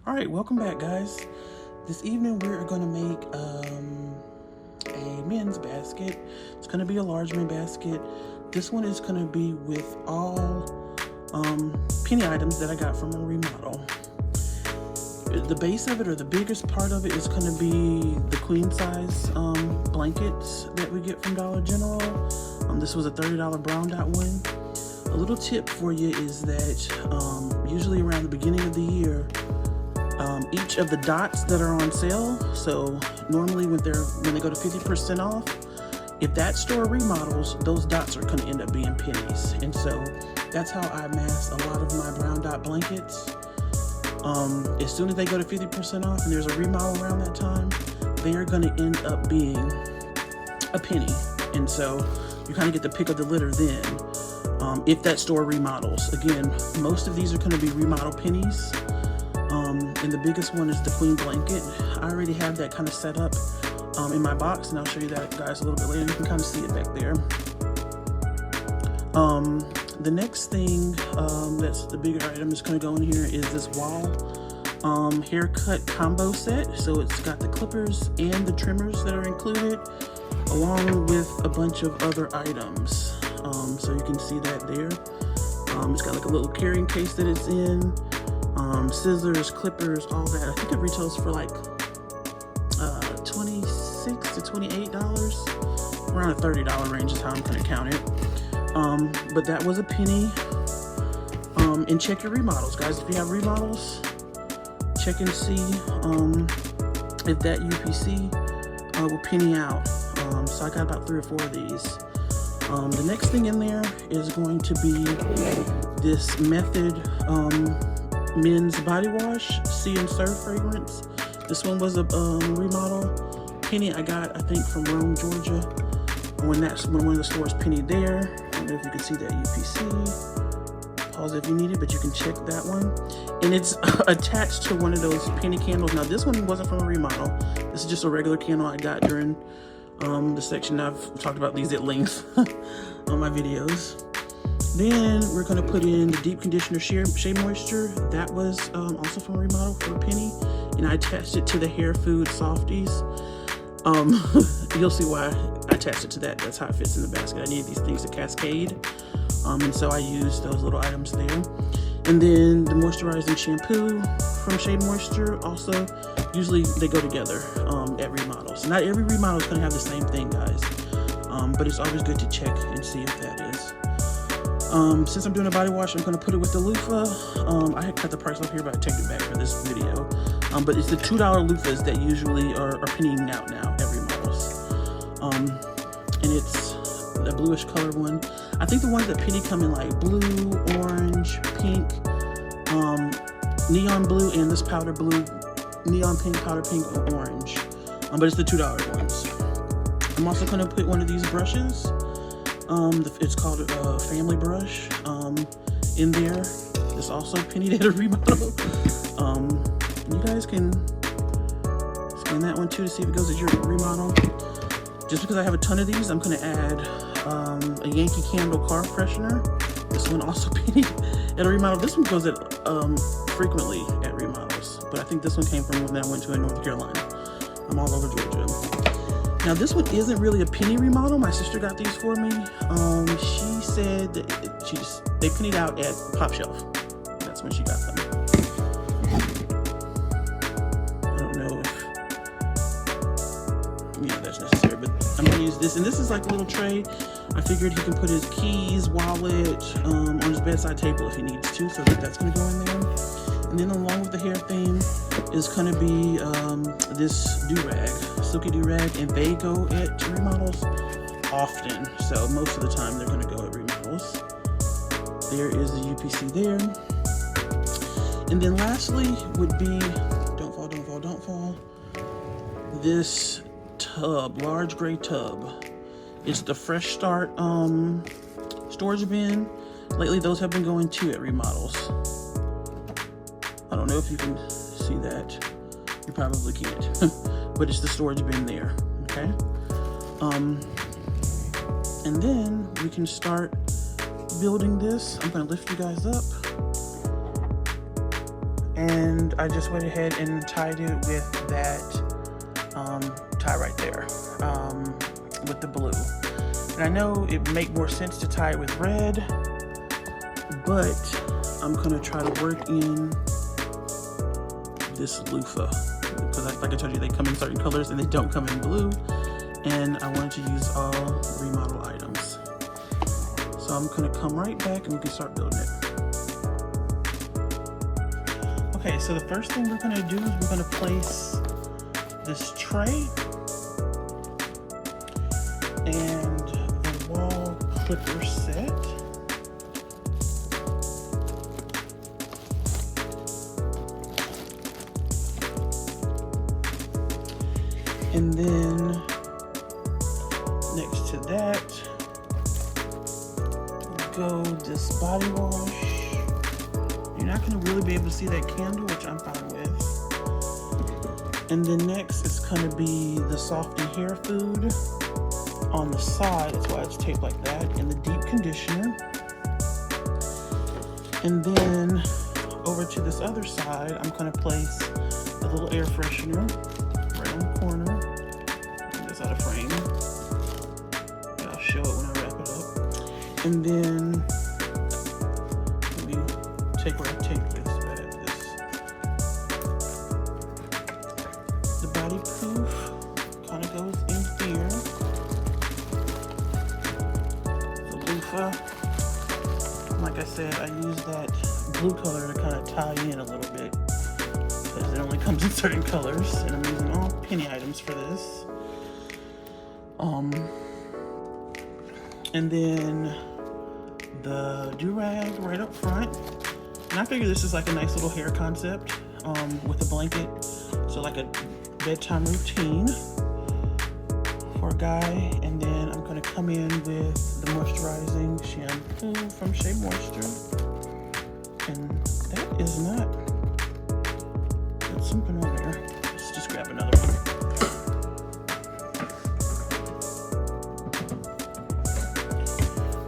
All right, welcome back, guys. This evening we're going to make a men's basket. It's going to be a large men's basket. This one is going to be with all penny items that I got from a remodel. The base of it, or the biggest part of it, is going to be the queen size blankets that we get from Dollar General. This was a $30 brown dot one. A little tip for you is that usually around the beginning of the year, each of the dots that are on sale, so normally when they go to 50% off, if that store remodels, those dots are going to end up being pennies. And so that's how I amass a lot of my brown dot blankets. As soon as they go to 50% off and there's a remodel around that time, they are going to end up being a penny. And so you kind of get the pick of the litter then, if that store remodels. Again, most of these are going to be remodel pennies. And the biggest one is the queen blanket. I already have that kind of set up in my box, and I'll show you that, guys, a little bit later. You can kind of see it back there. The next thing that's the bigger item is going to go in here is this wall haircut combo set. So it's got the clippers and the trimmers that are included, along with a bunch of other items. So you can see that there. It's got like a little carrying case that it's in. Scissors, clippers, all that. I think it retails for like $26 to $28, around a $30 range is how I'm going to count it. But that was a penny. And check your remodels, guys. If you have remodels, check and see if that UPC will penny out. So I got about 3 or 4 of these. The next thing in there is going to be this Method men's body wash, See and Serve fragrance. This one was a remodel penny I got, I think, from Rome, Georgia. When one of the stores pennied there. I don't know if you can see that UPC. Pause if you need it, but you can check that one. And it's attached to one of those penny candles. Now this one wasn't from a remodel. This is just a regular candle I got during the section. I've talked about these at length on my videos. Then we're going to put in the deep conditioner Shea Moisture. That was also from a remodel for a penny, and I attached it to the Hair Food Softies. You'll see why I attached it to that. That's how it fits in the basket. I needed these things to cascade, and so I used those little items there. And then the moisturizing shampoo from Shea Moisture. Also, usually they go together at remodels. So not every remodel is going to have the same thing, guys, but it's always good to check and see if that is. Since I'm doing a body wash, I'm going to put it with the loofah. I had cut the price off here, but I take it back for this video. But it's the $2 loofahs that usually are pennying out now at remodels. And it's a bluish color one. I think the ones that penny come in like blue, orange, pink, neon blue, and this powder blue, neon pink, powder pink, or orange. But it's the $2 ones. I'm also going to put one of these brushes. It's called a family brush in there. It's also pennied at a remodel. You guys can scan that one too to see if it goes at your remodel. Just because I have a ton of these, I'm going to add a Yankee Candle car freshener. This one also pennied at a remodel. This one goes at frequently at remodels, but I think this one came from when I went to in North Carolina. I'm all over Georgia. Now this one isn't really a penny remodel. My sister got these for me. She said that they pennied out at Pop Shelf. That's when she got them. I don't know if that's necessary, but I'm gonna use this. And this is like a little tray. I figured he can put his keys, wallet on his bedside table if he needs to, so that's gonna go in there. And then along with the hair theme is going to be this do-rag, silky do-rag, and they go at remodels often. So most of the time they're going to go at remodels. There is the UPC there. And then lastly would be, don't fall, this tub, large gray tub. It's the Fresh Start storage bin. Lately those have been going too at remodels. I don't know if you can see that. You probably can't. But it's the storage bin there. Okay. And then we can start building this. I'm going to lift you guys up. and I just went ahead and tied it with that tie right there, with the blue. And I know it would make more sense to tie it with red, but I'm gonna try to work in this loofah, because like I told you, they come in certain colors and they don't come in blue, and I wanted to use all remodel items. So I'm gonna come right back and we can start building it. Okay, so the first thing we're gonna do is we're gonna place this tray and the wall clipper set. And then next to that, go this body wash. You're not gonna really be able to see that candle, which I'm fine with. And then next it's gonna be the Soft and Hair Food on the side. That's why it's taped like that. And the deep conditioner. And then over to this other side, I'm gonna place a little air freshener right on the corner. Get this out of frame. I'll show it when I wrap it up. And then let me take where I take this. The body poof kind of goes in here. The loofah, like I said, I use that blue color to kind of tie in a little bit, because it only comes in certain colors, and I'm using all penny items for this. And then the do-rag right up front. And I figure this is like a nice little hair concept with a blanket. So like a bedtime routine for a guy. And then I'm gonna come in with the moisturizing shampoo from Shea Moisture. And that is not, that's something on there. Let's just grab another one.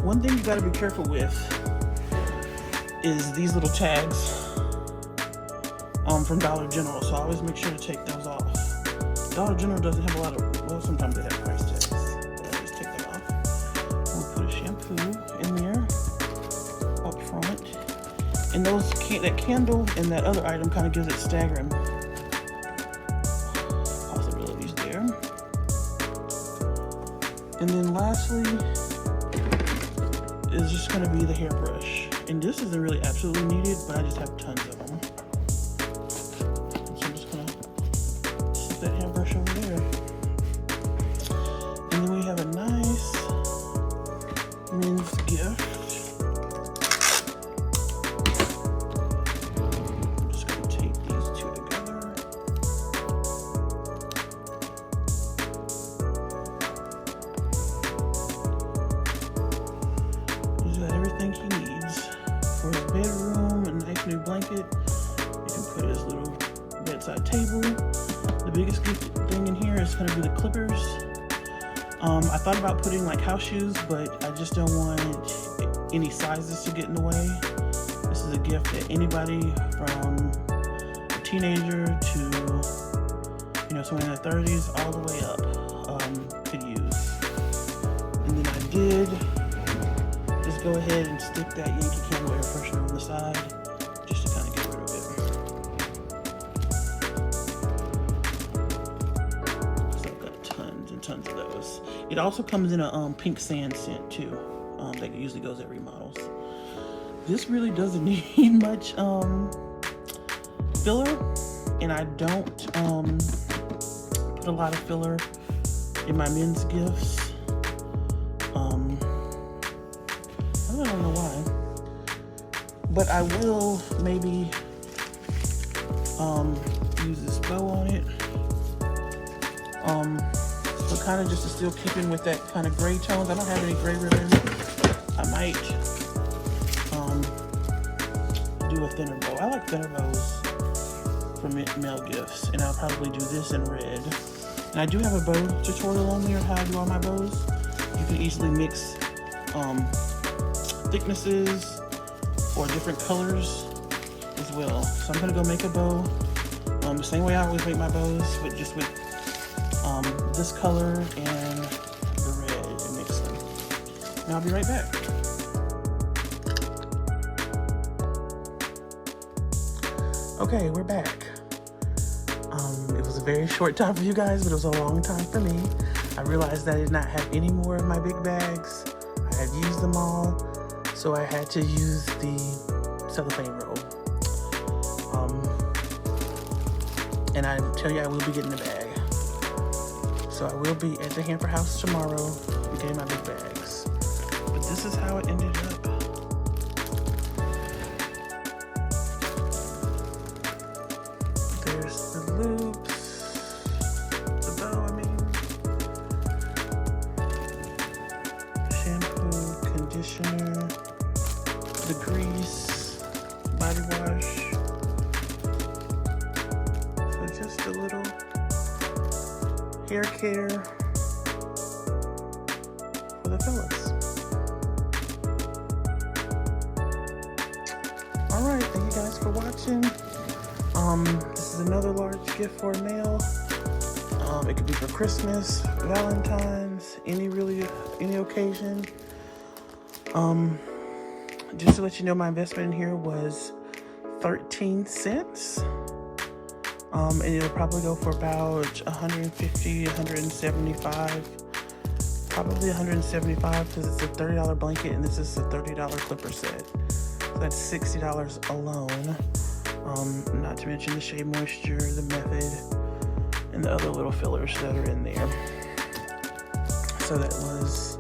One thing you gotta be careful with is these little tags from Dollar General, so I always make sure to take those off. Dollar General doesn't have a lot of, well, sometimes they have price tags, but I just take that off. We'll put a shampoo in there up front, and that candle and that other item kind of gives it staggering possibilities there. And then lastly is just going to be the hairbrush, and this isn't really absolutely needed, but I just have tons of them. So I'm just going to stick that hairbrush over there, and then we have a nice men's gift. I'm just going to tape these two together. Everything he needs for his bedroom, a nice new blanket. You can put his little bedside table. The biggest thing in here is going to be the clippers. I thought about putting like house shoes, but I just don't want any sizes to get in the way. This is a gift that anybody from a teenager to, you know, someone in their 30s all the way up could use. And then I did just go ahead and stick that Yankee Candle air freshener on the side, just to kind of get rid of it. So I've got tons and tons of those. It also comes in a pink sand scent too, that usually goes at remodels. This really doesn't need much filler, and I don't put a lot of filler in my men's gifts. I don't know why, but I will maybe use this bow on it, so kind of just to still keep in with that kind of gray tones. I don't have any gray ribbon. I might do a thinner bow. I like thinner bows for male gifts, and I'll probably do this in red. And I do have a bow tutorial on there, how I do all my bows. You can easily mix thicknesses or different colors as well. So I'm gonna go make a bow, the same way I always make my bows, but just with this color and the red and mix them. And I'll be right back. Okay, we're back. It was a very short time for you guys, but it was a long time for me. I realized that I did not have any more of my big bags. I had used them all, so I had to use the cellophane roll. And I tell you, I will be getting the bag. So I will be at the Hamper House tomorrow getting my big bags. But this is how it ended up. There's the loops, the bow, I mean. Shampoo, conditioner, the grease, body wash. So just a little hair care for the fellas. Alright, thank you guys for watching. This is another large gift for a male. It could be for Christmas, Valentine's, any occasion. Just to let you know, my investment in here was 13 cents. And it'll probably go for about $150, $175, probably $175 because it's a $30 blanket and this is a $30 clipper set. So that's $60 alone. Not to mention the Shea Moisture, the Method, and the other little fillers that are in there. So that was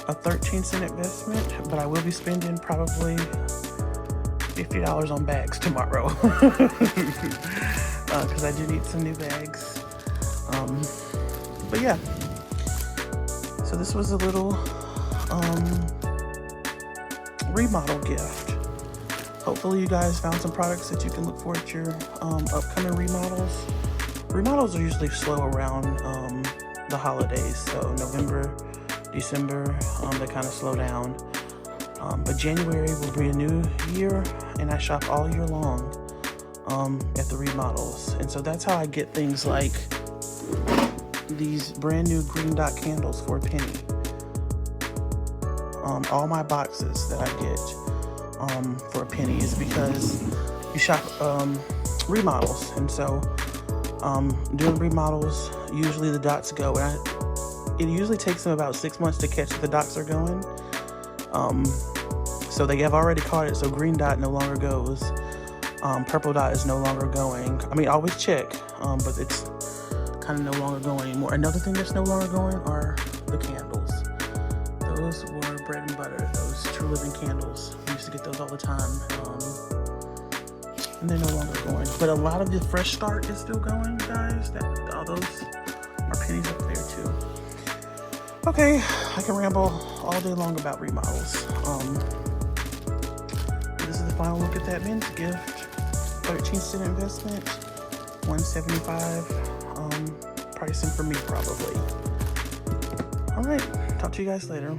a 13-cent investment, but I will be spending probably $50 on bags tomorrow. Because I do need some new bags. But yeah, so this was a little remodel gift. Hopefully you guys found some products that you can look for at your upcoming remodels. Remodels are usually slow around the holidays, so November, December, they kind of slow down. But January will be a new year, and I shop all year long at the remodels. And so that's how I get things like these brand new green dot candles for a penny. All my boxes that I get for a penny is because you shop remodels. And so doing remodels, usually the dots go, and it usually takes them about 6 months to catch the dots are going. So they have already caught it, so green dot no longer goes. Purple dot is no longer going. I mean, always check, but it's kind of no longer going anymore. Another thing that's no longer going are the candles. Those were bread and butter, those True Living candles. We used to get those all the time, and they're no longer going. But a lot of the Fresh Start is still going, guys. All those are pennies up there too. Okay, I can ramble all day long about remodels. This is the final look at that men's gift. 13-cent investment, $175 pricing for me probably. All right, talk to you guys later.